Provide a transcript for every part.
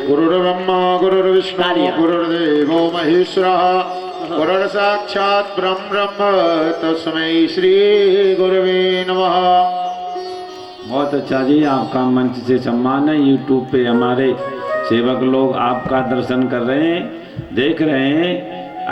गुरुर्ब्रह्मा गुरुर्विष्णु गुरुर्देवो महेश्वरः गुरुर्साक्षात् ब्रह्म तस्मै श्री गुरवे नमः। बहुत अच्छा जी, आपका मंच से सम्मान है। यूट्यूब पे हमारे सेवक लोग आपका दर्शन कर रहे हैं, देख रहे हैं।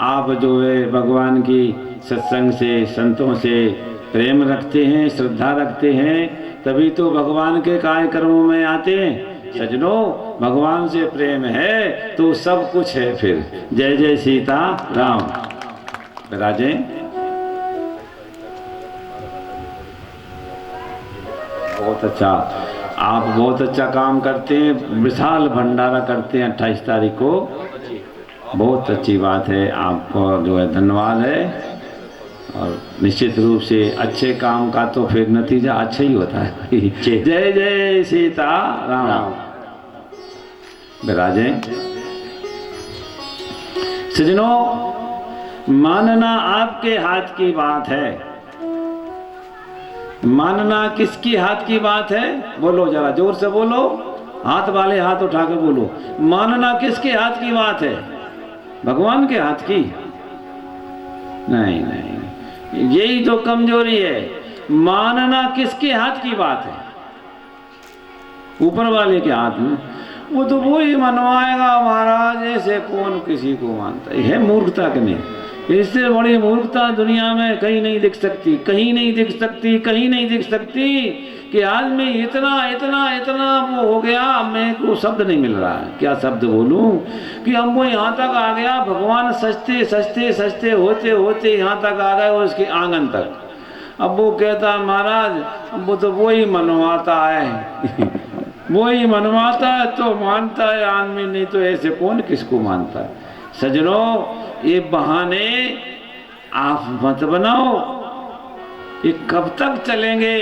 आप जो है भगवान की सत्संग से, संतों से प्रेम रखते हैं, श्रद्धा रखते हैं, तभी तो भगवान के कार्यक्रमों में आते हैं। सजनों, भगवान से प्रेम है तो सब कुछ है। फिर जय जय सीता राम। विराजे। बहुत अच्छा, आप बहुत अच्छा काम करते हैं। विशाल भंडारा करते हैं 28 तारीख को, बहुत अच्छी बात है। आपको जो है धन्यवाद है। और निश्चित रूप से अच्छे काम का तो फिर नतीजा अच्छा ही होता है। जय जय सीता राम। विराजे। सजनों, मानना आपके हाथ की बात है। मानना किसकी हाथ की बात है? बोलो जरा जोर से बोलो, हाथ वाले हाथ उठा के बोलो। मानना किसके हाथ की बात है? भगवान के हाथ की? नहीं नहीं, यही तो कमजोरी है। मानना किसके हाथ की बात है? ऊपर वाले के हाथ में। वो तो वो ही मनवाएगा महाराज, ऐसे कौन किसी को मानता है? मूर्खता कि नहीं? इससे बड़ी मूर्खता दुनिया में कहीं नहीं दिख सकती, कहीं नहीं दिख सकती, कहीं नहीं दिख सकती। कि आज मैं इतना इतना इतना वो हो गया, मेरे को शब्द नहीं मिल रहा है। क्या शब्द बोलूं कि हम वो यहाँ तक आ गया। भगवान सजते सजते सजते होते होते यहाँ तक आ गए, उसके आंगन तक। अब वो कहता महाराज वो तो वो ही मनवाता है। वो ही मनवाता है तो मानता है आदमी, नहीं तो ऐसे कौन किसको मानता है। सजनों, ये बहाने आप मत बनाओ, ये कब तक चलेंगे?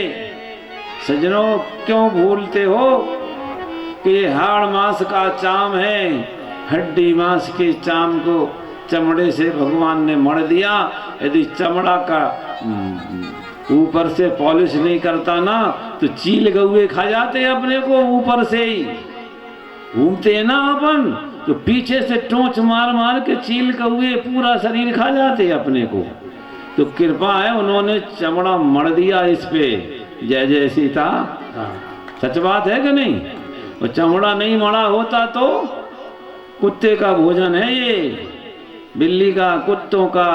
सजनों, क्यों भूलते हो कि ये हाड़ मांस का चाम है। हड्डी मांस के चाम को चमड़े से भगवान ने मढ़ दिया। यदि चमड़ा का ऊपर से पॉलिश नहीं करता ना तो चील गौए खा जाते अपने को। ऊपर से ही घूमते हैं ना अपन, तो पीछे से टोंच मार मार के चील कौए पूरा शरीर खा जाते अपने को। तो कृपा है, उन्होंने चमड़ा मढ़ दिया इस पे। जय जय सीता। सच बात है कि नहीं? वो चमड़ा नहीं मढ़ा होता तो कुत्ते का भोजन है ये, बिल्ली का, कुत्तों का,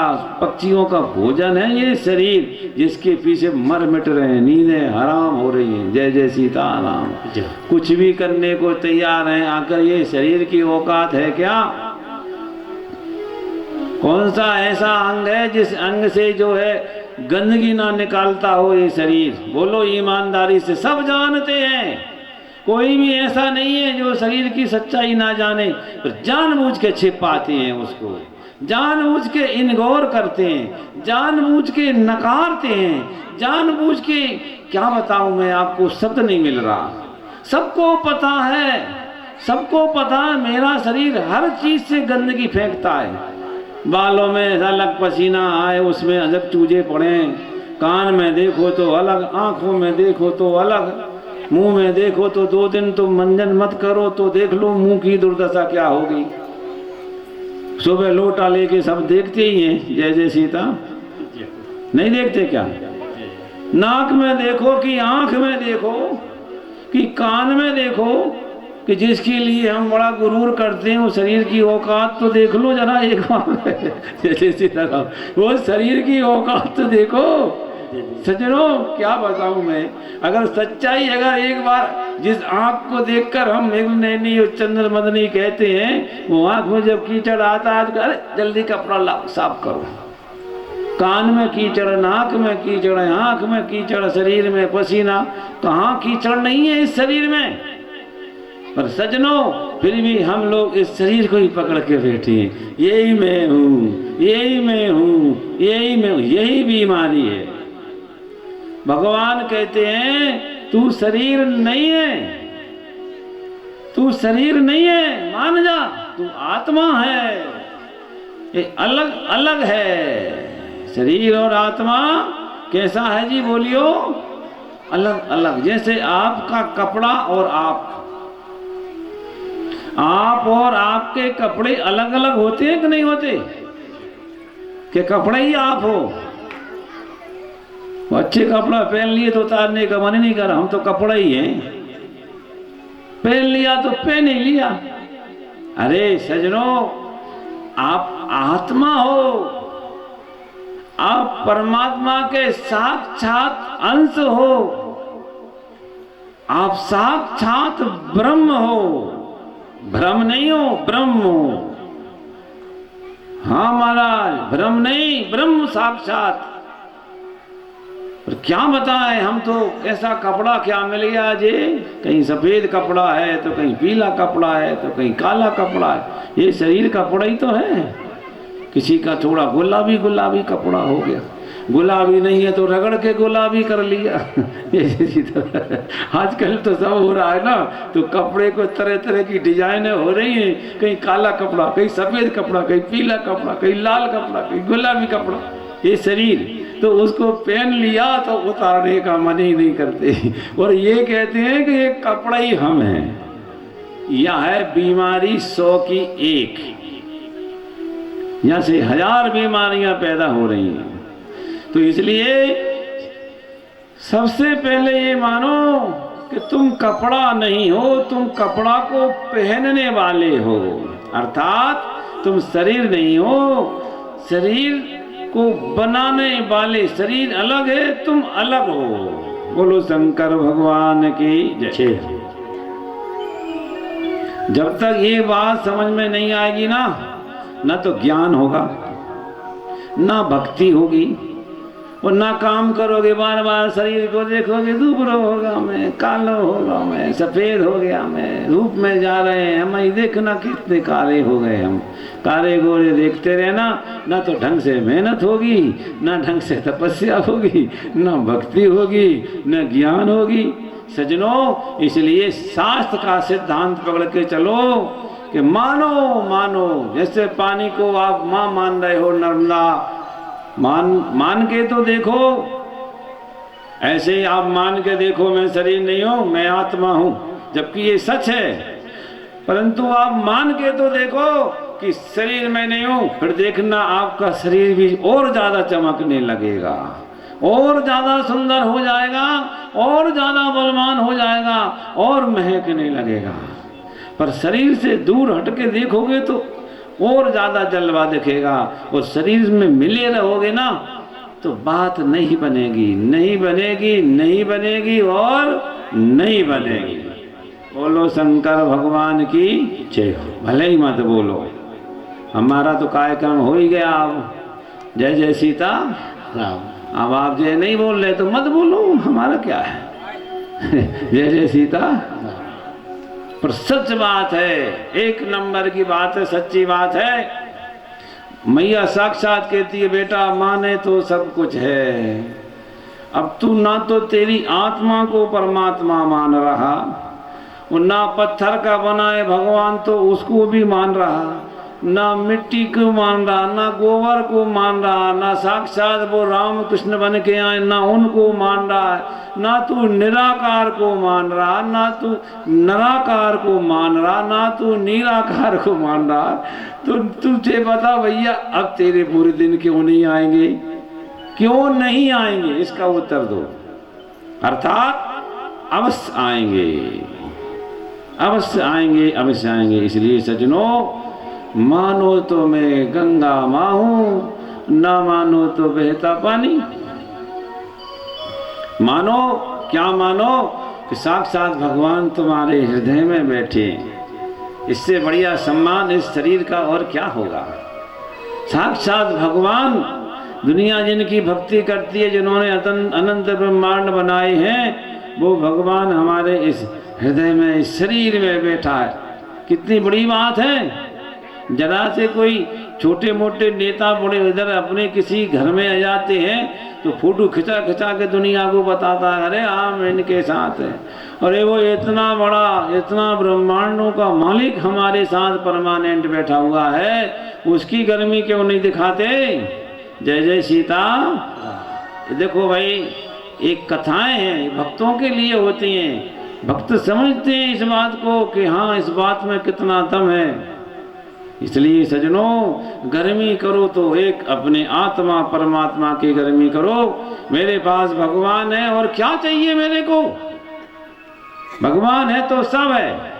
पक्षियों का भोजन है ये शरीर, जिसके पीछे मर मिट रहे हैं, नींदें हराम हो रही हैं। जय जय सीता राम। कुछ भी करने को तैयार हैं, आकर ये शरीर की औकात है क्या? कौन सा ऐसा अंग है जिस अंग से जो है गंदगी ना निकालता हो ये शरीर? बोलो ईमानदारी से। सब जानते हैं, कोई भी ऐसा नहीं है जो शरीर की सच्चाई ना जाने, पर जानबूझ के छिपाते हैं उसको, जानबूझ के इग्नोर करते हैं, जानबूझ के नकारते हैं, जानबूझ के। क्या बताऊं मैं आपको, शब्द नहीं मिल रहा। सबको पता है, सबको पता है मेरा शरीर हर चीज से गंदगी फेंकता है। बालों में अलग पसीना आए, उसमें अलग चूजे पड़े, कान में देखो तो अलग, आंखों में देखो तो अलग, मुंह में देखो तो 2 दिन तो मंजन मत करो तो देख लो मुंह की दुर्दशा क्या होगी। सुबह लोटा लेके सब देखते ही हैं। जय जय सीता। नहीं देखते क्या? नाक में देखो कि आंख में देखो कि कान में देखो, कि जिसके लिए हम बड़ा गुरूर करते हैं वो शरीर की औकात तो देख लो जरा एक बार। जय जय सीता। वो शरीर की औकात तो देखो। सजनों, क्या बताऊं मैं, अगर सच्चाई, अगर एक बार जिस आंख को देखकर हम नैनी और चंद्र मदनी कहते हैं, वो आंख में जब कीचड़ आता है तो अरे जल्दी कपड़ा साफ करो। कान में कीचड़, नाक में कीचड़, आंख में कीचड़, शरीर में पसीना, कहाँ कीचड़ नहीं है इस शरीर में? पर सजनों, फिर भी हम लोग इस शरीर को ही पकड़ के बैठे हैं। यही मैं हूँ, यही मैं हूँ, यही मैं हूँ। यही बीमारी है। भगवान कहते हैं तू शरीर नहीं है, तू शरीर नहीं है, मान जा, तू आत्मा है। ये अलग अलग है। शरीर और आत्मा कैसा है जी? बोलियो। अलग अलग। जैसे आपका कपड़ा और आप, आप और आपके कपड़े अलग अलग होते हैं कि नहीं होते? कि कपड़े ही आप हो? अच्छे कपड़ा पहन लिए तो उतारने का मन ही नहीं कर, हम तो कपड़ा ही हैं, पहन लिया तो पहन ही लिया। अरे सजनों, आप आत्मा हो, आप परमात्मा के साक्षात अंश हो, आप साक्षात ब्रह्म हो, भ्रम नहीं हो, ब्रह्म हो। हाँ महाराज, भ्रम नहीं, ब्रह्म साक्षात। पर क्या बताएं, हम तो ऐसा कपड़ा क्या मिल गया जी, कहीं सफेद कपड़ा है तो कहीं पीला कपड़ा है तो कहीं काला कपड़ा है। ये शरीर कपड़ा ही तो है। किसी का थोड़ा गुलाबी गुलाबी कपड़ा हो गया, गुलाबी नहीं है तो रगड़ के गुलाबी कर लिया। आजकल तो सब हो रहा है ना, तो कपड़े को तरह तरह की डिजाइनें हो रही हैं, कहीं काला कपड़ा, कहीं सफेद कपड़ा, कहीं पीला कपड़ा, कहीं लाल कपड़ा, कहीं गुलाबी कपड़ा। ये शरीर तो उसको पहन लिया तो उतारने का मन ही नहीं करते, और ये कहते हैं कि ये कपड़ा ही हम हैं। यह है बीमारी 100 की 1, यहाँ से 1000 बीमारियां पैदा हो रही हैं। तो इसलिए सबसे पहले ये मानो कि तुम कपड़ा नहीं हो, तुम कपड़ा को पहनने वाले हो, अर्थात तुम शरीर नहीं हो, शरीर को बनाने वाले। शरीर अलग है, तुम अलग हो। बोलो शंकर भगवान की जय। जब तक ये बात समझ में नहीं आएगी ना तो ज्ञान होगा, ना भक्ति होगी, और ना काम करोगे। बार बार शरीर को देखोगे, दुबरो होगा मैं, कालो होगा मैं, सफेद हो गया मैं, रूप में जा रहे हैं हम, देखना कितने काले हो गए हम। काले गोरे देखते रहना, ना तो ढंग से मेहनत होगी, ना ढंग से तपस्या होगी, ना भक्ति होगी, ना ज्ञान होगी। सजनों, इसलिए शास्त्र का सिद्धांत पकड़ के चलो कि मानो मानो, जैसे पानी को आप माँ मान रहे हो, नर्मदा मान के तो देखो, ऐसे ही आप मान के देखो मैं शरीर नहीं हूं, मैं आत्मा हूं, जबकि ये सच है। परंतु आप मान के तो देखो कि शरीर में नहीं हूं, फिर देखना आपका शरीर भी और ज्यादा चमकने लगेगा, और ज्यादा सुंदर हो जाएगा, और ज्यादा बलवान हो जाएगा, और महकने लगेगा। पर शरीर से दूर हटके देखोगे तो और ज्यादा जलवा दिखेगा, और शरीर में मिले रहोगे ना तो बात नहीं बनेगी, नहीं बनेगी, नहीं बनेगी और नहीं बनेगी। बोलो शंकर भगवान की जय हो। भले ही मत बोलो, हमारा तो कार्यक्रम हो ही गया। अब जय जय सीता राम। अब आप जय नहीं बोल रहे तो मत बोलो, हमारा क्या है। जय जय सीता। पर सच बात है, एक नंबर की बात है, सच्ची बात है। मैया साक्षात कहती है, बेटा माने तो सब कुछ है। अब तू ना तो तेरी आत्मा को परमात्मा मान रहा, और ना पत्थर का बनाए भगवान तो उसको भी मान रहा, ना मिट्टी को मान रहा, ना गोबर को मान रहा, ना साक्षात वो राम कृष्ण बन के आए ना उनको मान रहा है, ना तू निराकार को मान रहा, ना तू निराकार को मान रहा, ना तू निराकार को मान रहा। तो तुझे बता भैया, अब तेरे बुरे दिन क्यों नहीं आएंगे, क्यों नहीं आएंगे, इसका उत्तर दो। अर्थात अवश्य आएंगे, अवश्य आएंगे, अवश्य आएंगे। इसलिए सजनों, मानो तो मैं गंगा माँ हूं, ना मानो तो बहता पानी। मानो, क्या मानो कि साक्षात भगवान तुम्हारे हृदय में बैठे। इससे बढ़िया सम्मान इस शरीर का और क्या होगा। साक्षात भगवान, दुनिया जिनकी भक्ति करती है, जिन्होंने अनंत ब्रह्मांड बनाए हैं, वो भगवान हमारे इस हृदय में, इस शरीर में बैठा है। कितनी बड़ी बात है। जरा से कोई छोटे मोटे नेता बड़े इधर अपने किसी घर में आ जाते हैं तो फोटो खिंचा खिंचा के दुनिया को बताता है, अरे हम इनके साथ हैं, अरे वो इतना बड़ा, इतना ब्रह्मांडों का मालिक हमारे साथ परमानेंट बैठा हुआ है, उसकी गर्मी क्यों नहीं दिखाते। जय जय सीता। देखो भाई, एक कथाएं हैं, भक्तों के लिए होती हैं। भक्त समझते हैं इस बात को कि हाँ इस बात में कितना दम है। इसलिए सजनों गर्मी करो तो एक अपने आत्मा परमात्मा की गर्मी करो। मेरे पास भगवान है और क्या चाहिए मेरे को, भगवान है तो सब है।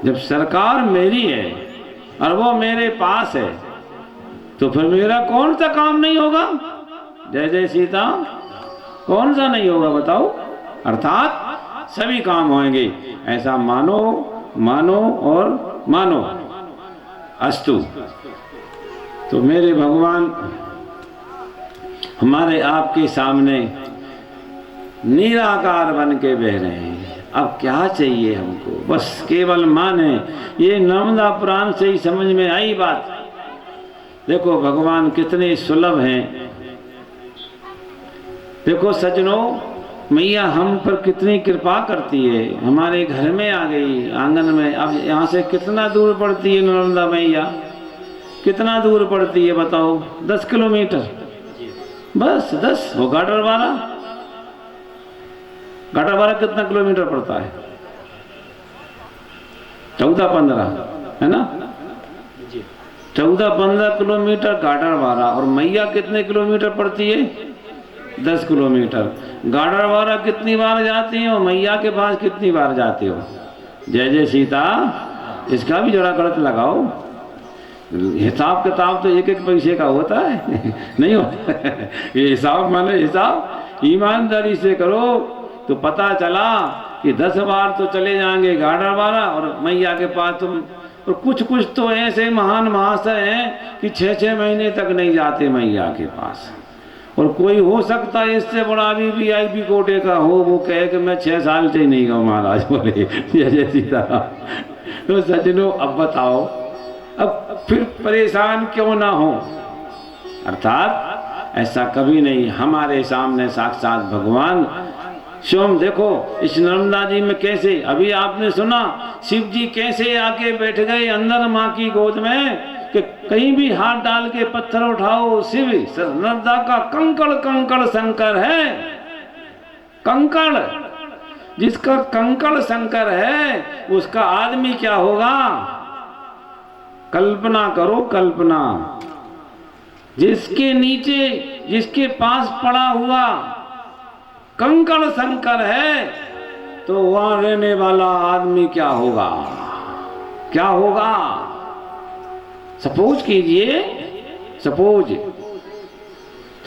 जब सरकार मेरी है और वो मेरे पास है तो फिर मेरा कौन सा काम नहीं होगा। जय जय सीता, कौन सा नहीं होगा बताओ। अर्थात सभी काम होंगे, ऐसा मानो मानो और मानो। अस्तु। तो मेरे भगवान हमारे आपके सामने निराकार बन के बह रहे हैं। अब क्या चाहिए हमको, बस केवल माने। ये नर्मदा पुराण से ही समझ में आई बात। देखो भगवान कितने सुलभ हैं। देखो सज्जनों, मैया हम पर कितनी कृपा करती है। हमारे घर में आ गई, आंगन में। अब यहाँ से कितना दूर पड़ती है नर्मदा मैया, कितना दूर पड़ती है बताओ। 10 किलोमीटर, बस 10। वो गाडरवारा, गाडरवारा कितना किलोमीटर पड़ता है? 14-15 है ना। 14-15 किलोमीटर गाडरवारा। और मैया कितने किलोमीटर पड़ती है? 10 किलोमीटर। गाडरवारा कितनी बार जाती हो, मैया के पास कितनी बार जाते हो? जय जय सीता। इसका भी जरा गलत लगाओ। हिसाब किताब तो एक एक पैसे का होता है नहीं होता। ये हिसाब माने हिसाब ईमानदारी से करो तो पता चला कि 10 बार तो चले जाएंगे गाडरवारा और मैया के पास तुम। और कुछ कुछ तो ऐसे महान महाशय हैं कि 6-6 महीने तक नहीं जाते मैया के पास। और कोई हो सकता है इससे बड़ा भी VIP कोटे का हो, वो कहे कि मैं 6 साल से ही नहीं गया महाराज। बोले जय जय सीताराम। तो सज्जनों अब बताओ, अब फिर परेशान क्यों ना हो। अर्थात ऐसा कभी नहीं। हमारे सामने साक्षात भगवान स्वयं। देखो इस नर्मदा जी में कैसे, अभी आपने सुना शिव जी कैसे आके बैठ गए अंदर माँ की गोद में कि कहीं भी हाथ डाल के पत्थर उठाओ शिव। नर्मदा का कंकड़ कंकड़ शंकर है। कंकड़, जिसका कंकड़ शंकर है उसका आदमी क्या होगा। कल्पना करो, कल्पना। जिसके नीचे, जिसके पास पड़ा हुआ कंकड़ शंकर है तो वहां रहने वाला आदमी क्या होगा, क्या होगा। सपोज कीजिए, सपोज,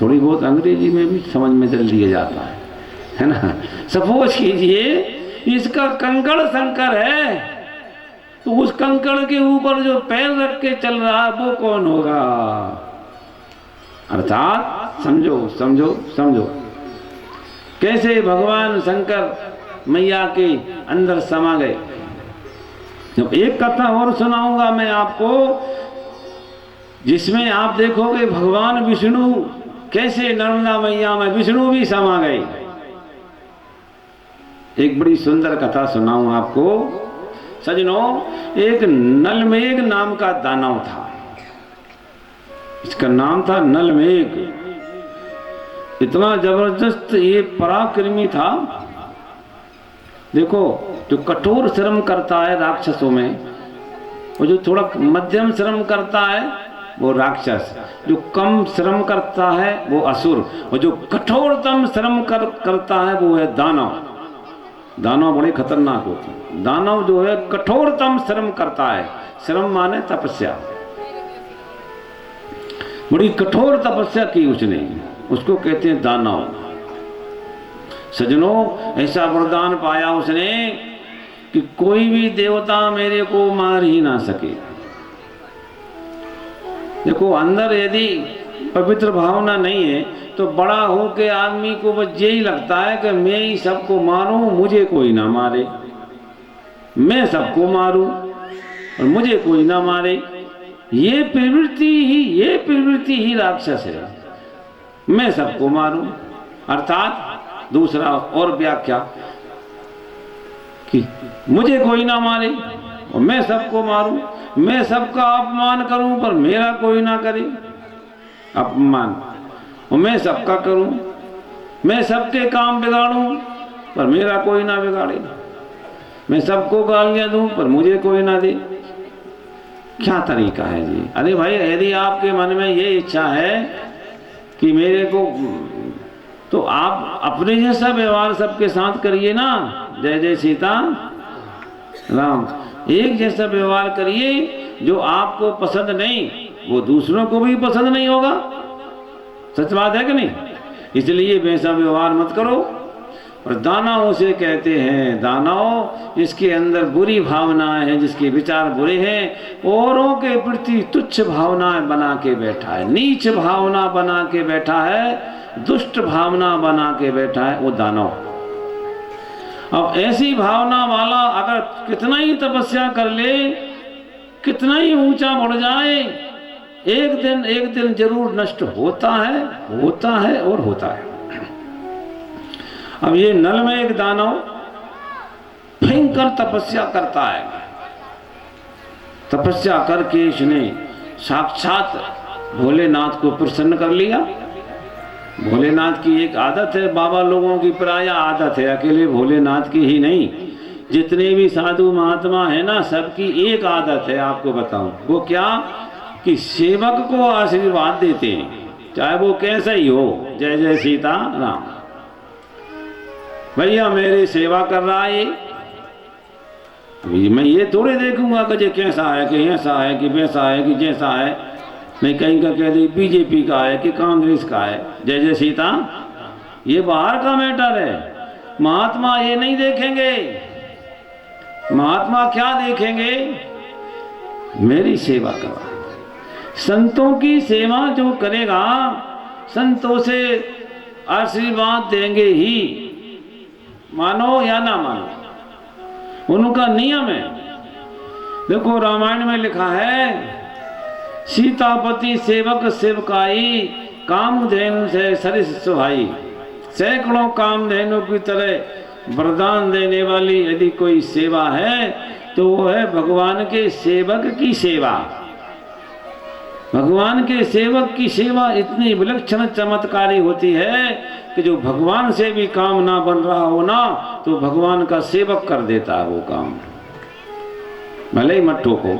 थोड़ी बहुत अंग्रेजी में भी समझ में चल दिया जाता है ना। सपोज कीजिए इसका कंकड़ शंकर है तो उस कंकड़ के ऊपर जो पैर रख के चल रहा है वो कौन होगा। अर्थात समझो समझो समझो कैसे भगवान शंकर मैया के अंदर समा गए। जब एक कथा और सुनाऊंगा मैं आपको जिसमें आप देखोगे भगवान विष्णु कैसे नर्मदा मैया में विष्णु भी समा गए। एक बड़ी सुंदर कथा सुनाऊं आपको सजनों। एक नलमेघ नाम का दानव था। इसका नाम था नलमेघ। इतना जबरदस्त ये पराक्रमी था। देखो जो कठोर श्रम करता है राक्षसों में, और जो थोड़ा मध्यम श्रम करता है वो राक्षस, जो कम श्रम करता है वो असुर, और जो कठोरतम श्रम करता है वो है दानव। दानव बड़े खतरनाक होते हैं। दानव जो है कठोरतम श्रम करता है। श्रम माने तपस्या, बड़ी कठोर तपस्या की उसने, उसको कहते हैं दानव। सजनों ऐसा वरदान पाया उसने कि कोई भी देवता मेरे को मार ही ना सके। देखो अंदर यदि पवित्र भावना नहीं है तो बड़ा हो के आदमी को बस यही लगता है कि मैं ही सबको मारूं, मुझे कोई ना मारे, मैं सबको मारूं और मुझे कोई ना मारे। ये प्रवृत्ति ही राक्षस है, मैं सबको मारूं। अर्थात दूसरा और व्याख्या कि मुझे कोई ना मारे और मैं सबको मारूं, मैं सबका अपमान करूं पर मेरा कोई ना करे अपमान, और मैं सबका करूं, मैं सबके काम बिगाड़ूं पर मेरा कोई ना बिगाड़े, मैं सबको गालियां दूं पर मुझे कोई ना दे। क्या तरीका है जी? अरे भाई, यदि आपके मन में ये इच्छा है कि मेरे को, तो आप अपने जैसा व्यवहार सबके साथ करिए ना। जय जय सीता राम। एक जैसा व्यवहार करिए, जो आपको पसंद नहीं वो दूसरों को भी पसंद नहीं होगा। सच बात है कि नहीं? इसलिए वैसा व्यवहार मत करो। और दानव उसे कहते हैं, दानव इसके अंदर बुरी भावनाएं हैं, जिसके विचार बुरे हैं, औरों के प्रति तुच्छ भावनाएं बना के बैठा है, नीच भावना बना के बैठा है, दुष्ट भावना बना के बैठा है, वो दानव। अब ऐसी भावना वाला अगर कितना ही तपस्या कर ले, कितना ही ऊंचा बढ़ जाए, एक दिन जरूर नष्ट होता है और होता है। अब ये नल में एक दानव भयंकर तपस्या करता है। तपस्या करके इसने साक्षात भोलेनाथ को प्रसन्न कर लिया। भोलेनाथ की एक आदत है, बाबा लोगों की प्राय आदत है, अकेले भोलेनाथ की ही नहीं, जितने भी साधु महात्मा है ना, सबकी एक आदत है। आपको बताऊं वो क्या, कि सेवक को आशीर्वाद देते हैं, चाहे वो कैसा ही हो। जय जय सीता राम। भैया मेरी सेवा कर रहा है, अभी मैं ये थोड़े देखूंगा कि ये कैसा है, कि ऐसा है, कि वैसा है, कि जैसा है। नहीं कहीं का कह दे बीजेपी का है कि कांग्रेस का है। जय जय सीता। ये बाहर का मैटर है। महात्मा ये नहीं देखेंगे। महात्मा क्या देखेंगे? मेरी सेवा करवा। संतों की सेवा जो करेगा, संतों से आशीर्वाद देंगे ही, मानो या ना मानो, उनका नियम है। देखो रामायण में लिखा है, सीतापति सेवक सेवकाई, कामधेनु से सरिस सुहाई। सैकड़ों कामधेनु की तरह वरदान देने वाली यदि कोई सेवा है तो वो है भगवान के सेवक की सेवा। भगवान के सेवक की सेवा इतनी विलक्षण चमत्कारी होती है कि जो भगवान से भी काम ना बन रहा हो ना, तो भगवान का सेवक कर देता है वो काम, भले ही मट्टो को।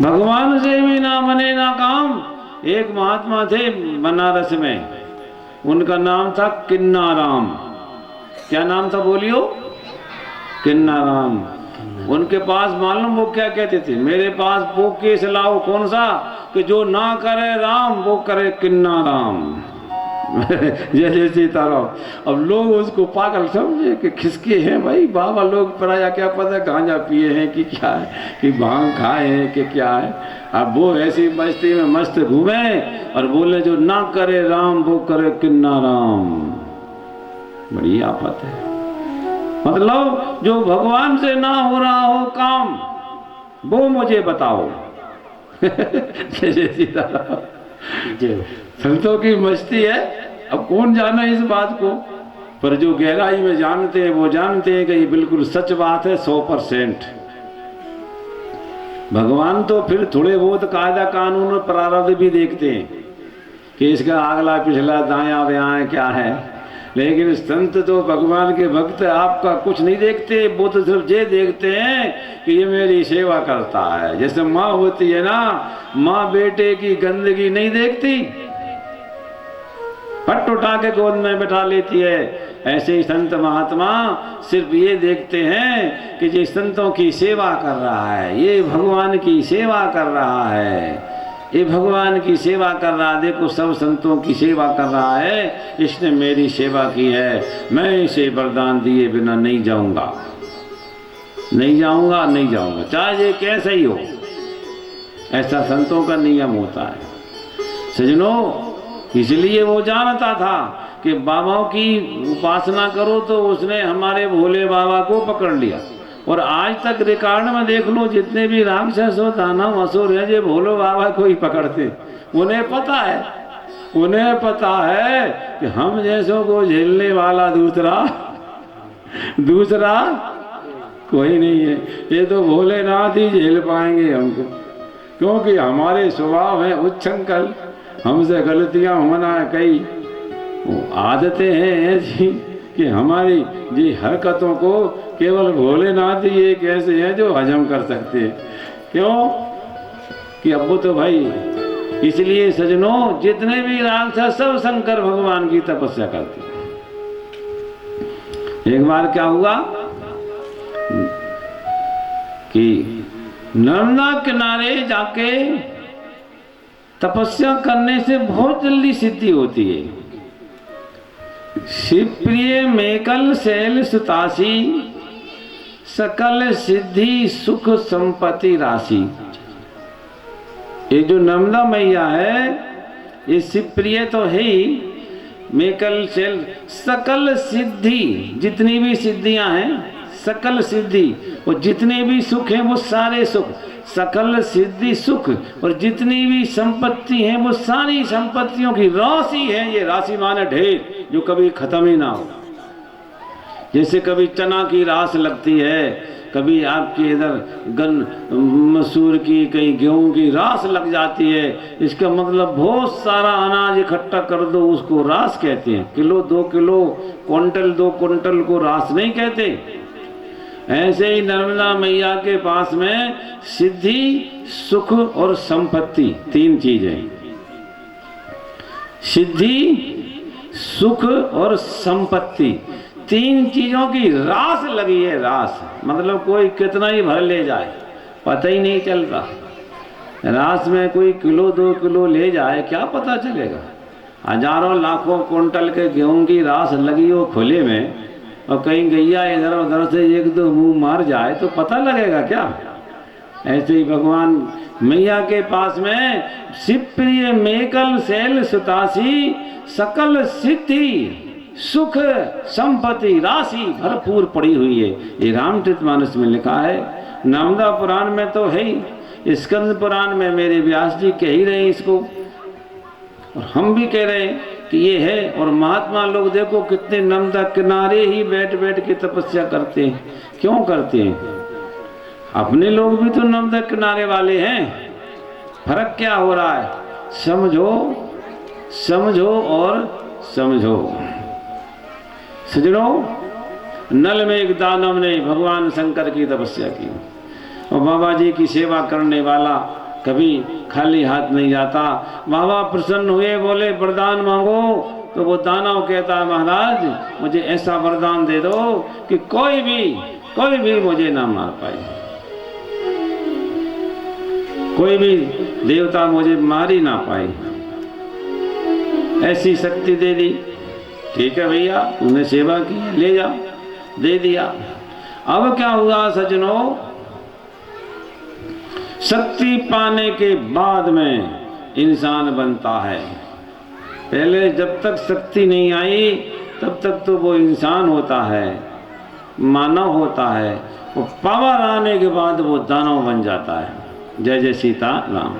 भगवान से भी ना बने ना काम। एक महात्मा थे बनारस में, उनका नाम था किन्नाराम। क्या नाम था बोलियो? किन्नाराम। उनके पास मालूम वो क्या कहते थे, मेरे पास वो केस लाओ, कौन सा, कि जो ना करे राम वो करे किन्नाराम। जैसे सीताराम। अब लोग उसको पागल समझे कि खिसके हैं भाई, बाबा लोग पराया क्या पता गांजा पिए हैं कि क्या है, कि भांग खाए हैं कि क्या है। अब वो ऐसी मस्ती में मस्त घूमे और बोले जो ना करे राम वो करे किन्नाराम। बड़ी आफत है। मतलब जो भगवान से ना हो रहा हो काम, वो मुझे बताओ। जय सीताराम। संतों की मस्ती है। अब कौन जाना इस बात को, पर जो गहराई में जानते हैं वो जानते हैं कि ये बिल्कुल सच बात है, 100%। भगवान तो फिर थोड़े बहुत कायदा कानून और प्रारब्ध भी देखते हैं कि इसका अगला पिछला दायां बायां क्या है, लेकिन संत तो भगवान के भक्त आपका कुछ नहीं देखते। वो तो सिर्फ ये देखते हैं कि ये मेरी सेवा करता है। जैसे माँ होती है ना, माँ बेटे की गंदगी नहीं देखती, पट उठा के गोद में बैठा लेती है। ऐसे ही संत महात्मा सिर्फ ये देखते हैं कि ये संतों की सेवा कर रहा है, ये भगवान की सेवा कर रहा है, ये भगवान की सेवा कर रहा है। देखो सब संतों की सेवा कर रहा है, इसने मेरी सेवा की है, मैं इसे वरदान दिए बिना नहीं जाऊंगा, नहीं जाऊंगा, नहीं जाऊंगा, चाहे ये कैसा ही हो। ऐसा संतों का नियम होता है सजनों। इसलिए वो जानता था कि बाबाओं की उपासना करो तो उसने हमारे भोले बाबा को पकड़ लिया। और आज तक रिकॉर्ड में देख लो, जितने भी राक्षस हो दानव असुर है, जो भोले बाबा को ही पकड़ते। उन्हें पता है, उन्हें पता है कि हम जैसों को झेलने वाला दूसरा कोई नहीं है। ये तो भोलेनाथ ही झेल पाएंगे हमको, क्योंकि हमारे स्वभाव है उच्छृंखल, हमसे गलतियां होना है कई। वो आदतें हैं ऐसी कि हमारी जी हरकतों को केवल भोलेनाथ ही एक ऐसे हैं जो हजम कर सकते हैं। क्यों कि अब तो भाई, इसलिए सजनों जितने भी राक्षस सब शंकर भगवान की तपस्या करते हैं। एक बार क्या हुआ कि नर्मदा किनारे जाके तपस्या करने से बहुत जल्दी सिद्धि होती है। शिवप्रिय मेकल शैल सुतासी सकल सिद्धि सुख संपत्ति राशि। ये जो नर्मदा मैया है ये शिवप्रिय तो है ही, मेकल शैल सकल सिद्धि, जितनी भी सिद्धियां हैं सकल सिद्धि, और जितने भी सुख हैं वो सारे सुख, सकल सिद्धि सुख, और जितनी भी संपत्ति हैं वो सारी संपत्तियों की राशि है। ये राशि माने ढेर, जो कभी खत्म ही ना हो। जैसे कभी चना की रास लगती है, कभी आपके इधर मसूर की, कहीं गेहूं की रास लग जाती है। इसका मतलब बहुत सारा अनाज इकट्ठा कर दो, उसको रास कहते हैं। किलो 2 किलो, क्विंटल 2 क्विंटल को रास नहीं कहते। ऐसे ही नर्मदा मैया के पास में सिद्धि, सुख और संपत्ति 3 चीजें, सिद्धि, सुख और संपत्ति, 3 चीजों की रास लगी है। रास मतलब कोई कितना ही भर ले जाए पता ही नहीं चलता। रास में कोई किलो 2 किलो ले जाए क्या पता चलेगा। हजारों लाखों क्विंटल के गेहूं की रास लगी हो खुले में, और कहीं गैया इधर उधर से 1-2 मुंह मार जाए तो पता लगेगा क्या। ऐसे ही भगवान मैया के पास में शिवप्रिय मेकल शैल सुतासी सकल सिद्धि सुख संपत्ति राशि भरपूर पड़ी हुई है। ये रामचरितमानस में लिखा है। नर्मदा पुराण में तो है ही, स्कंद पुराण में मेरे व्यास जी कह ही रहे इसको, और हम भी कह रहे हैं कि ये है। और महात्मा लोग देखो कितने नर्मदा किनारे ही बैठ बैठ के तपस्या करते हैं। क्यों करते हैं? अपने लोग भी तो नर्मदा किनारे वाले हैं। फर्क क्या हो रहा है? समझो समझो और समझो। सजनों, नल में एक दानव ने भगवान शंकर की तपस्या की, और बाबा जी की सेवा करने वाला कभी खाली हाथ नहीं जाता। बाबा प्रसन्न हुए, बोले वरदान मांगो। तो वो दानव कहता है महाराज मुझे ऐसा वरदान दे दो कि कोई भी मुझे ना मार पाए, कोई भी देवता मुझे मार ही ना पाए, ऐसी शक्ति दे दी। ठीक है भैया, तुमने सेवा की, ले जा, दे दिया। अब क्या हुआ सज्जनों, शक्ति पाने के बाद में इंसान बनता है। पहले जब तक शक्ति नहीं आई तब तक तो वो इंसान होता है, मानव होता है। वो पावर आने के बाद वो दानव बन जाता है। जय जय सीता राम।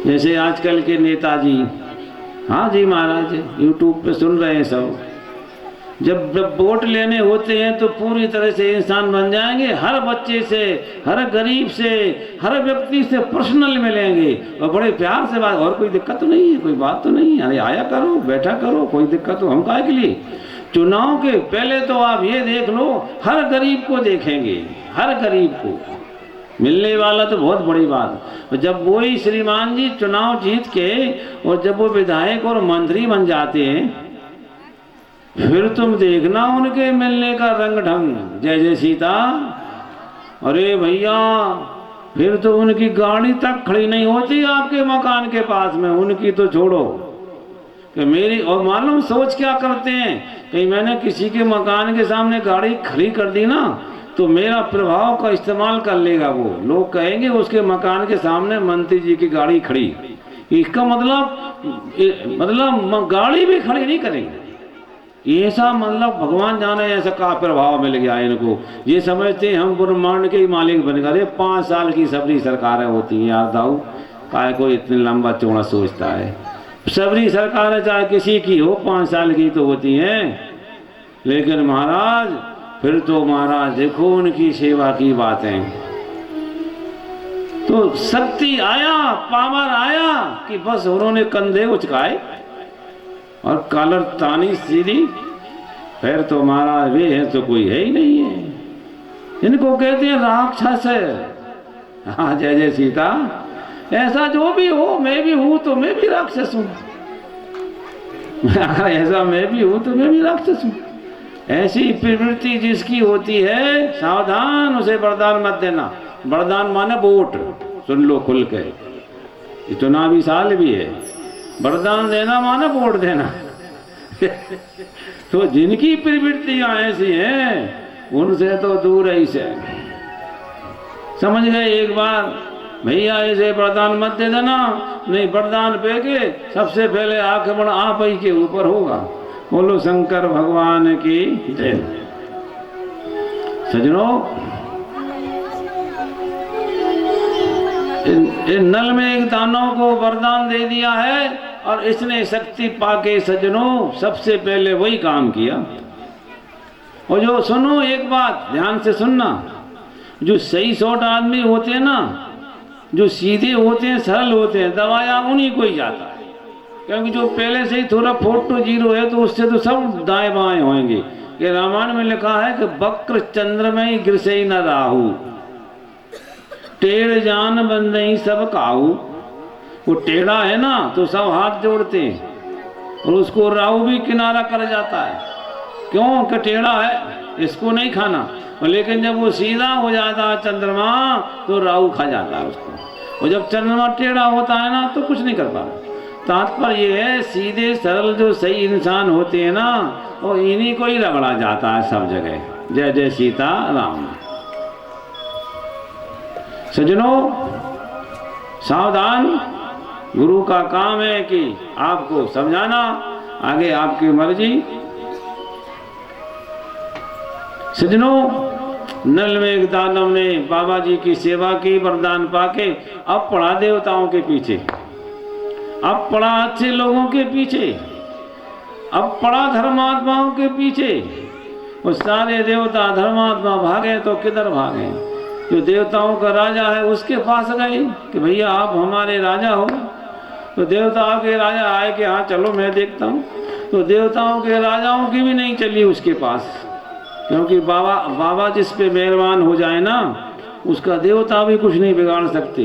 जैसे आजकल के नेताजी, हाँ जी महाराज, यूट्यूब पे सुन रहे हैं सब, जब वोट लेने होते हैं तो पूरी तरह से इंसान बन जाएंगे। हर बच्चे से, हर गरीब से, हर व्यक्ति से पर्सनल मिलेंगे और बड़े प्यार से बात। और कोई दिक्कत तो नहीं है, कोई बात तो नहीं है, अरे आया करो, बैठा करो, कोई दिक्कत तो हम काहे के लिए। चुनाव के पहले तो आप ये देख लो, हर गरीब को देखेंगे, हर गरीब को मिलने वाला तो बहुत बड़ी बात। जब वही श्रीमान जी चुनाव जीत के और जब वो विधायक और मंत्री बन जाते हैं, फिर तुम देखना उनके मिलने का रंग ढंग। जय जय सीता। अरे भैया, फिर तो उनकी गाड़ी तक खड़ी नहीं होती आपके मकान के पास में, उनकी तो छोड़ो कि मेरी। और मालूम सोच क्या करते हैं, कहीं मैंने किसी के मकान के सामने गाड़ी खड़ी कर दी ना तो मेरा प्रभाव का इस्तेमाल कर लेगा वो। लोग कहेंगे उसके मकान के सामने मंत्री जी की गाड़ी खड़ी। इसका मतलब गाड़ी भी खड़ी नहीं करेंगे। ऐसा मतलब भगवान जाने ऐसा का प्रभाव मिल गया इनको। ये समझते हैं हम ब्रह्मांड के मालिक बन गए। 5 साल की सबरी सरकारें होती हैं यार दाऊ, काय को इतने लंबा चौड़ा सोचता है। सबरी सरकारें चाहे किसी की हो 5 साल की तो होती हैं, लेकिन महाराज फिर तो महाराज देखो उनकी सेवा की बातें। तो शक्ति आया, पावर आया कि बस उन्होंने कंधे उचकाए और कॉलर तानी सीधी, फिर तो महाराज वे है तो कोई है ही नहीं है। इनको कहते हैं राक्षस। हाँ जय जय सीता। ऐसा जो भी हो, मैं भी हूं तो मैं भी राक्षस हूं। ऐसा मैं भी हूं तो मैं भी राक्षस हूं। ऐसी प्रवृत्ति जिसकी होती है, सावधान, उसे वरदान मत देना। वरदान माने वोट, सुन लो खुल के, चुनावी साल भी है। वरदान देना माने वोट देना। तो जिनकी प्रवृत्तियां ऐसी हैं उनसे तो दूर ही से। समझ गए एक बार, भैया ऐसे वरदान मत दे देना, नहीं वरदान पे के सबसे पहले आक्रमण आप ही के ऊपर होगा। बोलो शंकर भगवान की जय। सजनों, इन नल में एक दानव को वरदान दे दिया है और इसने शक्ति पाके सजनों सबसे पहले वही काम किया। और जो सुनो, एक बात ध्यान से सुनना, जो सही शॉट आदमी होते हैं ना, जो सीधे होते हैं, सरल होते हैं, दवाया उन्हीं को ही जाता है। क्योंकि जो पहले से ही थोड़ा 4 जीरो है तो उससे तो सब दाएं बाएं होंगे। ये रामायण में लिखा है कि वक्र चंद्रमय गिरसे न राहु, टेढ़ जान बंदई सब काहू। वो टेढ़ा है ना तो सब हाथ जोड़ते हैं, और उसको राहु भी किनारा कर जाता है। क्यों कि टेढ़ा है, इसको नहीं खाना। लेकिन जब वो सीधा हो जाता है चंद्रमा तो राहु खा जाता है उसको। और जब चंद्रमा टेढ़ा होता है ना तो कुछ नहीं कर पाता। तात्पर्य ये है, सीधे सरल जो सही इंसान होते हैं ना, वो इन्हीं को ही रगड़ा जाता है सब जगह। जय जय सीता राम। सजनों सावधान, गुरु का काम है कि आपको समझाना, आगे आपकी मर्जी। सजनों, नल में एक दानव ने बाबा जी की सेवा की, वरदान पाके अब पड़ा देवताओं के पीछे, अब पड़ा अच्छे लोगों के पीछे, अब पड़ा धर्मात्माओं के पीछे। वो सारे देवता धर्मात्मा भागे तो किधर भागे? जो देवताओं का राजा है उसके पास गए कि भैया आप हमारे राजा हो। तो देवताओं के राजा आए कि हाँ चलो मैं देखता हूँ। तो देवताओं के राजाओं की भी नहीं चली उसके पास, क्योंकि बाबा जिस पे मेहरबान हो जाए ना, उसका देवता भी कुछ नहीं बिगाड़ सकते,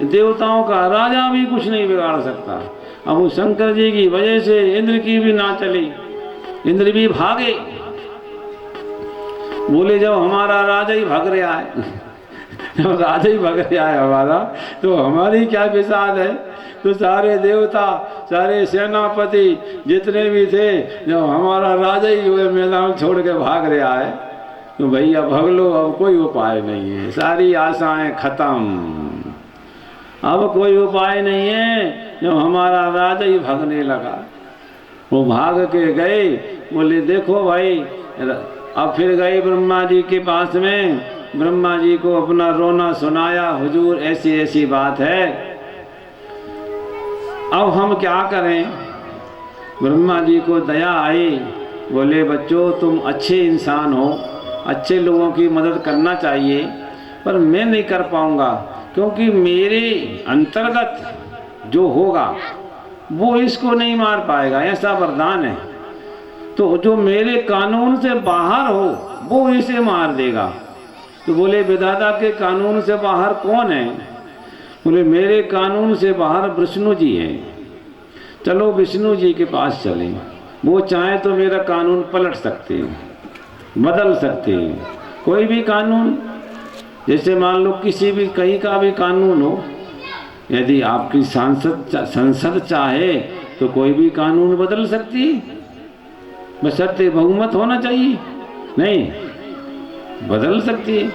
देवताओं का राजा भी कुछ नहीं बिगाड़ सकता। अब वो शंकर जी की वजह से इंद्र की भी ना चली, इंद्र भी भागे। बोले जब हमारा राजा ही भाग रहा है, जब राजा ही भाग रहा है हमारा, तो हमारी क्या विसाद है? तो सारे देवता, सारे सेनापति जितने भी थे, जब हमारा राजा ही हुए मैदान छोड़ के भाग रहा है, तो भैया भाग लो, अब कोई उपाय नहीं है, सारी आशाएं खत्म, अब कोई उपाय नहीं है। जब हमारा राजा ही भागने लगा, वो भाग के गए, बोले देखो भाई। अब फिर गए ब्रह्मा जी के पास में, ब्रह्मा जी को अपना रोना सुनाया, हुजूर ऐसी ऐसी बात है, अब हम क्या करें? ब्रह्मा जी को दया आई, बोले बच्चों तुम अच्छे इंसान हो, अच्छे लोगों की मदद करना चाहिए, पर मैं नहीं कर पाऊंगा, क्योंकि मेरे अंतर्गत जो होगा वो इसको नहीं मार पाएगा, ऐसा वरदान है। तो जो मेरे कानून से बाहर हो वो इसे मार देगा। तो बोले विधाता के कानून से बाहर कौन है? बोले मेरे कानून से बाहर विष्णु जी हैं। चलो विष्णु जी के पास चलें, वो चाहे तो मेरा कानून पलट सकते हैं, बदल सकते हैं, कोई भी कानून। जैसे मान लो किसी भी कहीं का भी कानून हो, यदि आपकी संसद चाहे तो कोई भी कानून बदल सकती है, बशर्ते बहुमत होना चाहिए, नहीं बदल सकती है।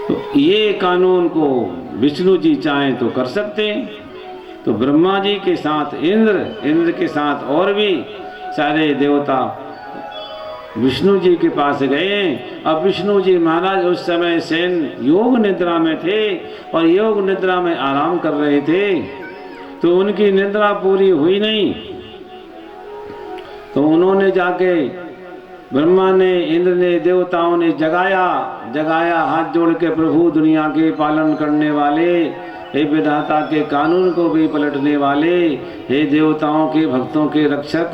तो ये कानून को विष्णु जी चाहें तो कर सकते हैं। तो ब्रह्मा जी के साथ इंद्र के साथ और भी सारे देवता विष्णु जी के पास गए। अब विष्णु जी महाराज उस समय सेन योग निद्रा में थे और योग निद्रा में आराम कर रहे थे, तो उनकी निद्रा पूरी हुई नहीं। तो उन्होंने जाके, ब्रह्मा ने, इंद्र ने, देवताओं ने जगाया, हाथ जोड़ के प्रभु दुनिया के पालन करने वाले, हे विधाता के कानून को भी पलटने वाले, हे देवताओं के भक्तों के रक्षक,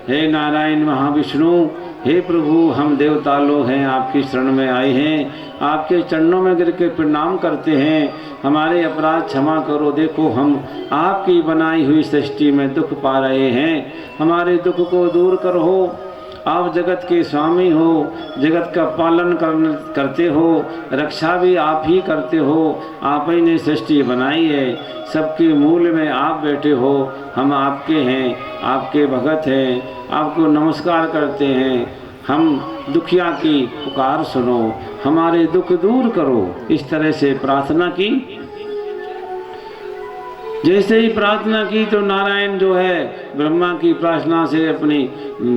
हे नारायण महाविष्णु, हे प्रभु, हम देवता लोग हैं, आपकी शरण में आए हैं, आपके चरणों में गिर के प्रणाम करते हैं, हमारे अपराध क्षमा करो। देखो हम आपकी बनाई हुई सृष्टि में दुख पा रहे हैं, हमारे दुख को दूर करो। आप जगत के स्वामी हो, जगत का पालन करते हो, रक्षा भी आप ही करते हो, आप ही ने सृष्टि बनाई है, सबके मूल में आप बैठे हो, हम आपके हैं, आपके भगत हैं, आपको नमस्कार करते हैं। हम दुखिया की पुकार सुनो, हमारे दुख दूर करो। इस तरह से प्रार्थना की। जैसे ही प्रार्थना की तो नारायण जो है ब्रह्मा की प्रार्थना से अपनी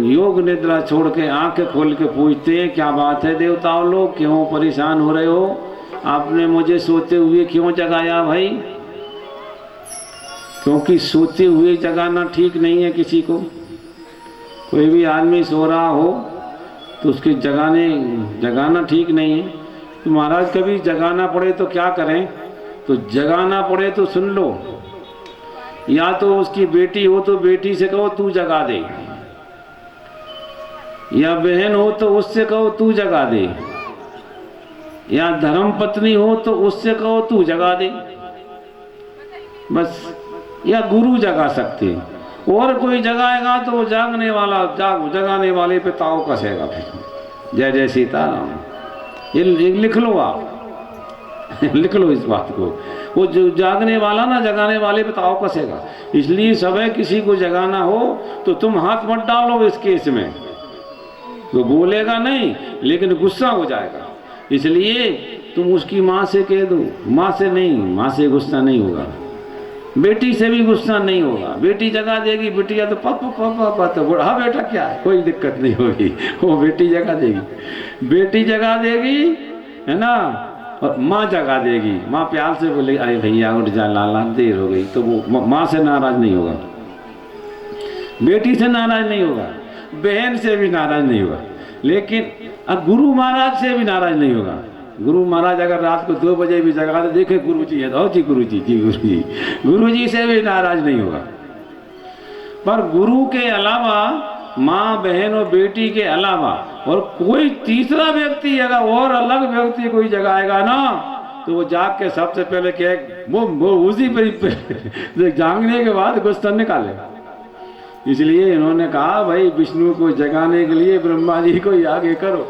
योग निद्रा छोड़ के आंखें खोल के पूछते हैं, क्या बात है देवताओं लोग, क्यों परेशान हो रहे हो? आपने मुझे सोते हुए क्यों जगाया भाई? क्योंकि सोते हुए जगाना ठीक नहीं है किसी को। कोई भी आदमी सो रहा हो तो उसके जगाना ठीक नहीं है। तो महाराज कभी जगाना पड़े तो क्या करें? तो जगाना पड़े तो सुन लो, या तो उसकी बेटी हो तो बेटी से कहो तू जगा दे, या बहन हो तो उससे कहो तू जगा दे, या धर्म पत्नी हो तो उससे कहो तू जगा दे, बस। या गुरु जगा सकते, और कोई जगाएगा तो वो जगाने वाले पे ताव कसेगा फिर। जय जय सीताराम। ये लिख लो आप लिख लो इस बात को। वो जो जागने वाला ना जगाने वाले पे ताव कसेगा। इसलिए सब है, किसी को जगाना हो तो तुम हाथ मत डालो इस केस में। वो बोलेगा नहीं लेकिन गुस्सा हो जाएगा, इसलिए तुम उसकी माँ से कह दो। माँ से नहीं, माँ से गुस्सा नहीं होगा, बेटी से भी गुस्सा नहीं होगा। बेटी जगा देगी, बेटिया तो पापा पापा पापा, तो हाँ बेटा क्या है, कोई दिक्कत नहीं होगी, वो बेटी जगा देगी। बेटी जगा देगी है ना, और माँ जगा देगी। माँ प्यार से बोलेगी अरे भैया उठ जा लाला, देर हो गई, तो वो माँ से नाराज नहीं होगा, बेटी से नाराज नहीं होगा, बहन से भी नाराज नहीं होगा, लेकिन अब गुरु महाराज से भी नाराज नहीं होगा। गुरु महाराज अगर रात को 2 बजे भी जगा दे, देखे गुरु जी है तो जी गुरु जी, जी गुरु जी, गुरु जी से भी नाराज नहीं होगा। पर गुरु के अलावा, माँ बहन और बेटी के अलावा और कोई तीसरा व्यक्ति अगर और अलग व्यक्ति कोई जगाएगा ना, तो वो जाग के सबसे पहले क्या वो उसी पर जागने के बाद गुस्सा निकालेगा। इसलिए इन्होंने कहा भाई विष्णु को जगाने के लिए ब्रह्मा जी को ही आगे करो।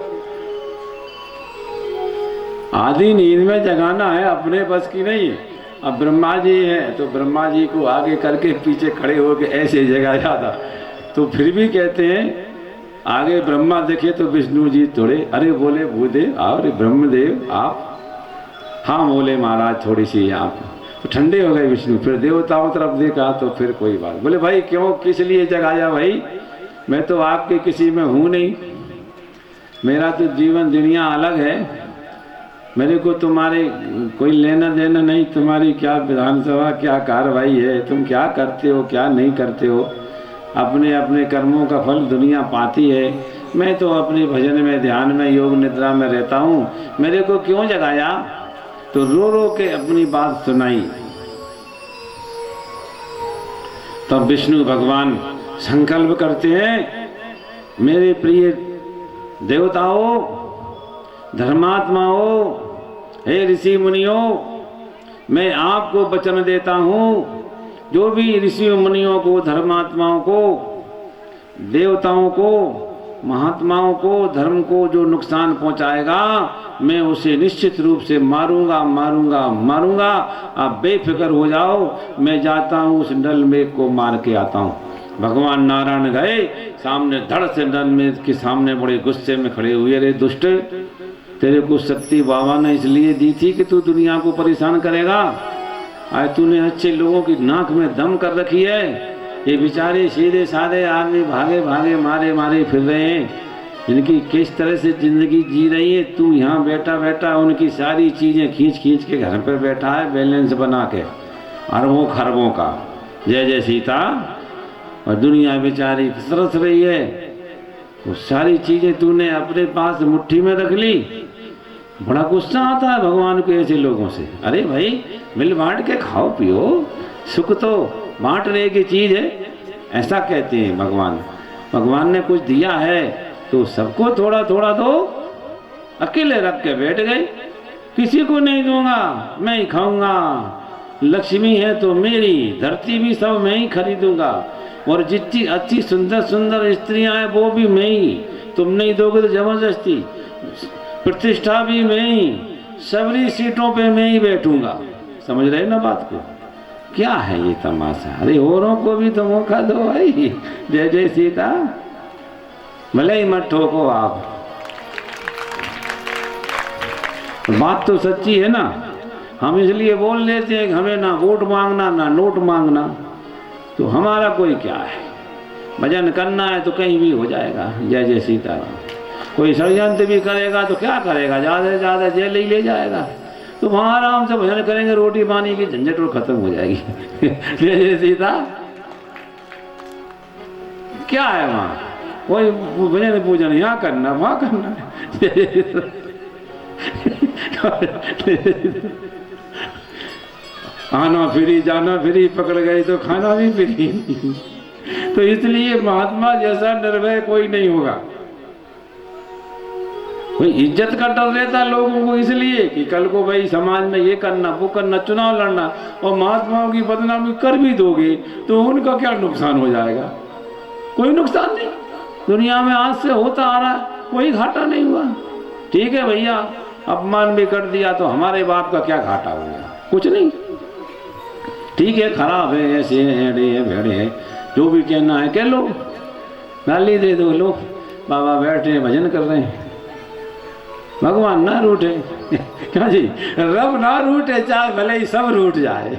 आधी नींद में जगाना है, अपने बस की नहीं है। अब ब्रह्मा जी हैं तो ब्रह्मा जी को आगे करके पीछे खड़े होकर ऐसे जगाया था। तो फिर भी कहते हैं आगे ब्रह्मा देखे तो विष्णु जी थोड़े अरे बोले भूदेव और ब्रह्मदेव आप, हाँ बोले महाराज थोड़ी सी आप, तो ठंडे हो गए विष्णु। फिर देवताओं तरफ देखा तो फिर कोई बात, बोले भाई क्यों किस लिए जगाया भाई? मैं तो आपके किसी में हूँ नहीं, मेरा तो जीवन दुनिया अलग है, मेरे को तुम्हारे कोई लेना देना नहीं। तुम्हारी क्या विधानसभा क्या कार्रवाई है, तुम क्या करते हो क्या नहीं करते हो, अपने अपने कर्मों का फल दुनिया पाती है। मैं तो अपने भजन में ध्यान में योग निद्रा में रहता हूँ, मेरे को क्यों जगाया? तो रो रो के अपनी बात सुनाई। तब विष्णु भगवान संकल्प करते हैं, मेरे प्रिय देवताओं धर्मात्माओं, हे ऋषि मुनियों, मैं आपको वचन देता हूँ, जो भी ऋषि मुनियों को, धर्मात्माओं को, देवताओं को, महात्माओं को, धर्म को जो नुकसान पहुँचाएगा, मैं उसे निश्चित रूप से मारूंगा मारूंगा मारूंगा। आप बेफिक्र हो जाओ, मैं जाता हूँ उस नल मेघ को मार के आता हूँ। भगवान नारायण गए सामने, धड़ से नल मेघ के सामने बड़े गुस्से में खड़े हुए, अरे दुष्ट, तेरे को शक्ति बाबा ने इसलिए दी थी कि तू दुनिया को परेशान करेगा। आज तूने अच्छे लोगों की नाक में दम कर रखी है, ये बेचारे सीधे साधे आदमी भागे भागे मारे मारे फिर रहे हैं, इनकी किस तरह से जिंदगी जी रही है। तू यहाँ बैठा बैठा उनकी सारी चीजें खींच खींच के घर पर बैठा है, बैलेंस बना के अरबों खरबों का। जय जय सीता। और दुनिया बेचारी तरस रही है, वो सारी चीजें तूने अपने पास मुट्ठी में रख ली। बड़ा गुस्सा आता है भगवान को ऐसे लोगों से। अरे भाई मिल बांट के खाओ पियो, सुख तो बांटने की चीज है, ऐसा कहते हैं भगवान। भगवान ने कुछ दिया है तो सबको थोड़ा थोड़ा दो। अकेले रख के बैठ गए, किसी को नहीं दूंगा, मैं ही खाऊंगा, लक्ष्मी है तो मेरी, धरती भी सब मैं ही खरीदूंगा, और जितनी अच्छी सुंदर सुंदर स्त्रियां हैं वो भी मैं ही, तुम नहीं दोगे तो जबरदस्ती, प्रतिष्ठा भी मैं ही, सबरी सीटों पे मैं ही बैठूंगा। समझ रहे ना बात को? क्या है ये तमाशा? अरे औरों को भी तो मौका दो भाई। जय जय सीता, भले ही मत ठोको आप। बात तो सच्ची है ना। हम इसलिए बोल लेते हैं कि हमें ना वोट मांगना ना नोट मांगना, तो हमारा कोई क्या है, भजन करना है तो कहीं भी हो जाएगा। जय जय सीताराम। कोई षड्यंत्र भी करेगा तो क्या करेगा, ज़्यादा से ज़्यादा जेल ही ले जाएगा। तो वहाँ आराम से भजन करेंगे, रोटी पानी की झंझट और खत्म हो जाएगी। जय जय सीता। क्या है वहाँ, कोई भजन पूजन यहाँ करना वहाँ करना। आना फ्री जाना फ्री, पकड़ गई तो खाना भी फ्री। तो इसलिए महात्मा जैसा निर्भय कोई नहीं होगा। कोई इज्जत का डर रहता है लोगों को, इसलिए कि कल को भाई समाज में ये करना वो करना, चुनाव लड़ना, और महात्माओं की बदनामी कर भी दोगे तो उनका क्या नुकसान हो जाएगा? कोई नुकसान नहीं। दुनिया में आज से होता आ रहा है, कोई घाटा नहीं हुआ। ठीक है भैया, अपमान भी कर दिया तो हमारे बाप का क्या घाटा हो गया? कुछ नहीं। ठीक है, खराब है, ऐसे है, एड़े है, भेड़े है, जो भी कहना है कह लो, गाली दे दो, लो बाबा बैठे हैं भजन कर रहे हैं। भगवान ना रूठे। क्या जी, रब ना रूठे, चाहे भले ही सब रूठ जाए,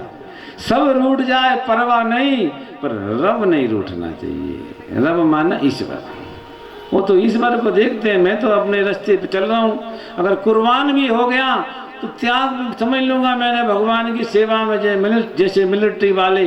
सब रूठ जाए परवाह नहीं, पर रब नहीं रूठना चाहिए। रब माना ईश्वर, वो तो ईश्वर को देखते हैं। मैं तो अपने रास्ते पे चल रहा हूँ, अगर कुर्बान भी हो गया तो त्याग समझ लूँगा मैंने भगवान की सेवा में। जैसे मिलिट्री वाले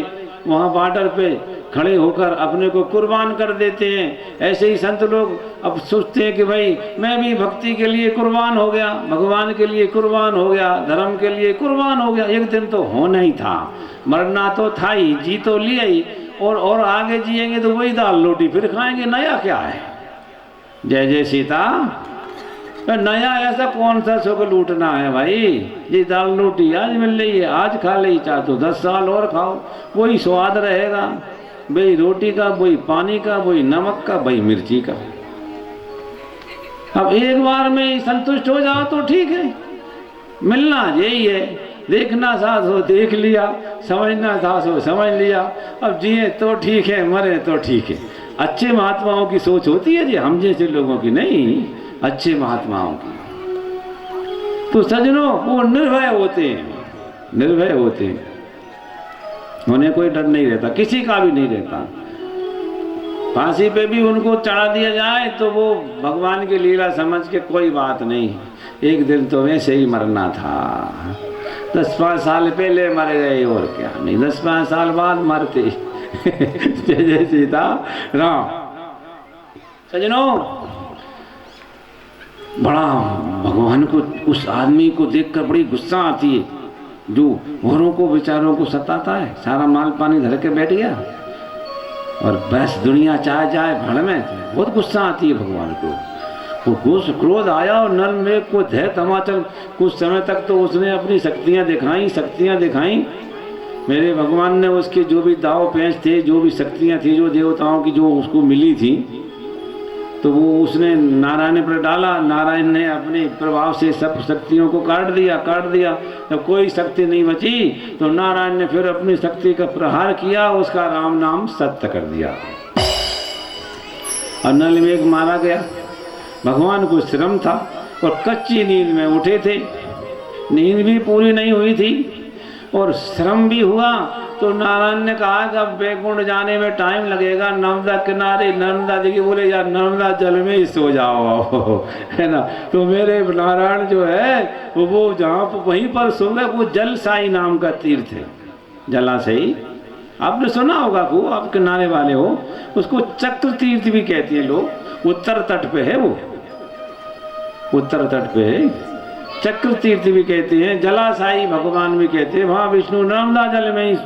वहाँ बॉर्डर पे खड़े होकर अपने को कुर्बान कर देते हैं, ऐसे ही संत लोग अब सोचते हैं कि भाई मैं भी भक्ति के लिए कुर्बान हो गया, भगवान के लिए कुर्बान हो गया, धर्म के लिए कुर्बान हो गया। एक दिन तो होना ही था, मरना तो था ही, जी तो लिया ही, और आगे जिएंगे तो वही दाल रोटी फिर खाएंगे, नया क्या है? जय जय सीता। नया ऐसा कौन सा सुख लूटना है भाई? ये दाल रोटी आज मिल रही है, आज खा ली, चाहे तो 10 साल और खाओ, वही स्वाद रहेगा, वही रोटी का, वही पानी का, वही नमक का, वही मिर्ची का। अब एक बार में ही संतुष्ट हो जाओ तो ठीक है। मिलना यही है, देखना था तो देख लिया, समझना था तो समझ लिया, अब जिए तो ठीक है, मरे तो ठीक है। अच्छे महात्माओं की सोच होती है जी, हम जैसे लोगों की नहीं, अच्छे महात्माओं की। तो सज्जनों वो निर्भय होते हैं, निर्भय होते हैं, उन्हें कोई डर नहीं रहता, किसी का भी नहीं रहता। फांसी पे भी उनको चढ़ा दिया जाए तो वो भगवान की लीला समझ के कोई बात नहीं, एक दिन तो वैसे ही मरना था, 10-5 साल पहले मर गए और क्या नहीं, 10-5 साल बाद मरते। जय जय सीता राम। सज्जनों बड़ा भगवान को, उस आदमी को देखकर बड़ी गुस्सा आती है जो औरों को बेचारों को सताता है, सारा माल पानी धर के बैठ गया और बस दुनिया चाहे जाए भड़ में, बहुत गुस्सा आती है भगवान को। वो क्रोध आया और नर में को धै तमाचल, कुछ समय तक तो उसने अपनी शक्तियाँ दिखाई। मेरे भगवान ने उसके जो भी दाव पेंच थे, जो भी शक्तियाँ थी, जो देवताओं की जो उसको मिली थी, तो वो उसने नारायण पर डाला। नारायण ने अपने प्रभाव से सब शक्तियों को काट दिया। जब कोई शक्ति नहीं बची तो नारायण ने फिर अपनी शक्ति का प्रहार किया, उसका राम नाम सत्य कर दिया और नल मेघ मारा गया। भगवान को श्रम था और कच्ची नींद में उठे थे, नींद भी पूरी नहीं हुई थी और श्रम भी हुआ। तो नारायण ने कहा कि अब बैकुंठ जाने में टाइम लगेगा, नर्मदा किनारे, नर्मदा जी की बोले यार नर्मदा जल में ही सो जाओ, है ना। तो मेरे नारायण जो है वो जहाँ वहीं पर सो गए। वो जलसाई नाम का तीर्थ है, जलाशयी, आपने सुना होगा, वो आप किनारे वाले हो, उसको चक्र तीर्थ भी कहते हैं लोग। उत्तर तट पे है, वो उत्तर तट पे है। चक्र तीर्थ भी कहते हैं, जलाशायी भगवान भी कहते हैं। वहाँ विष्णु नर्मदा जल में ही,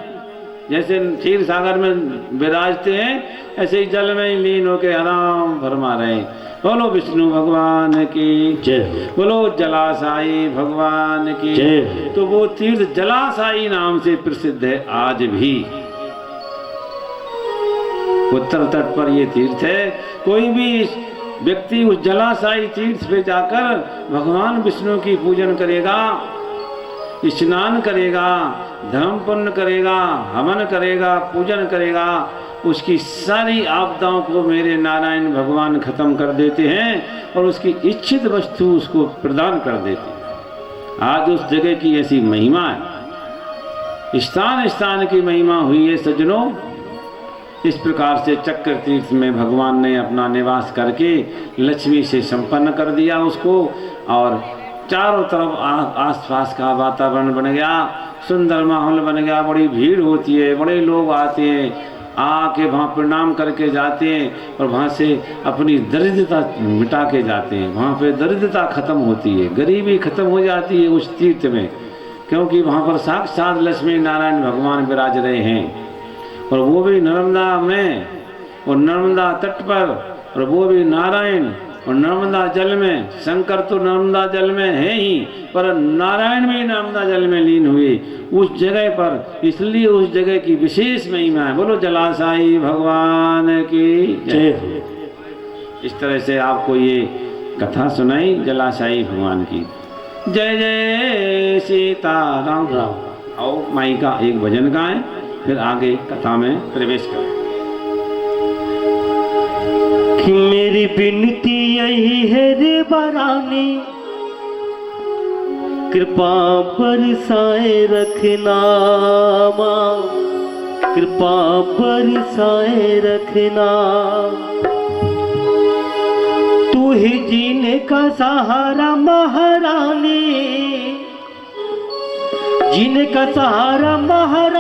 जैसे क्षीर सागर में विराजते हैं, ऐसे ही जल में ही लीन होकर आराम फरमा रहे हैं। बोलो विष्णु भगवान की जय। बोलो जलाशायी भगवान की जय। तो वो तीर्थ जलाशायी नाम से प्रसिद्ध है आज भी। उत्तर तट पर ये तीर्थ है। कोई भी व्यक्ति उस जलाशायी तीर्थ पे जाकर भगवान विष्णु की पूजन करेगा, स्नान करेगा, धर्म पुण्य करेगा, हवन करेगा, पूजन करेगा, उसकी सारी आपदाओं को मेरे नारायण भगवान खत्म कर देते हैं और उसकी इच्छित वस्तु उसको प्रदान कर देते हैं। आज उस जगह की ऐसी महिमा है, स्थान स्थान की महिमा हुई है सज्जनों। इस प्रकार से चक्र तीर्थ में भगवान ने अपना निवास करके लक्ष्मी से संपन्न कर दिया उसको, और चारों तरफ आसपास का वातावरण बन गया, सुंदर माहौल बन गया। बड़ी भीड़ होती है, बड़े लोग आते हैं, आके वहाँ प्रणाम करके जाते हैं और वहाँ से अपनी दरिद्रता मिटा के जाते हैं। वहाँ पे दरिद्रता खत्म होती है, गरीबी खत्म हो जाती है उस तीर्थ में, क्योंकि वहाँ पर साक्षात लक्ष्मी नारायण भगवान विराज रहे हैं, और वो भी नर्मदा में और नर्मदा तट पर, और वो भी नारायण और नर्मदा जल में। शंकर तो नर्मदा जल में है ही, पर नारायण भी नर्मदा जल में लीन हुए उस जगह पर, इसलिए उस जगह की विशेष महिमा है। बोलो जलाशायी भगवान की जय। इस तरह से आपको ये कथा सुनाई जलाशायी भगवान की। जय जय सीताराम। आओ माई का एक भजन गाएं, फिर आगे कथा में प्रवेश करें। कि मेरी विनती यही है रे बरानी, कृपा बरसाए रखना माँ, कृपा बरसाए रखना। तू ही जीने का सहारा महारानी, जीने का सहारा महारानी।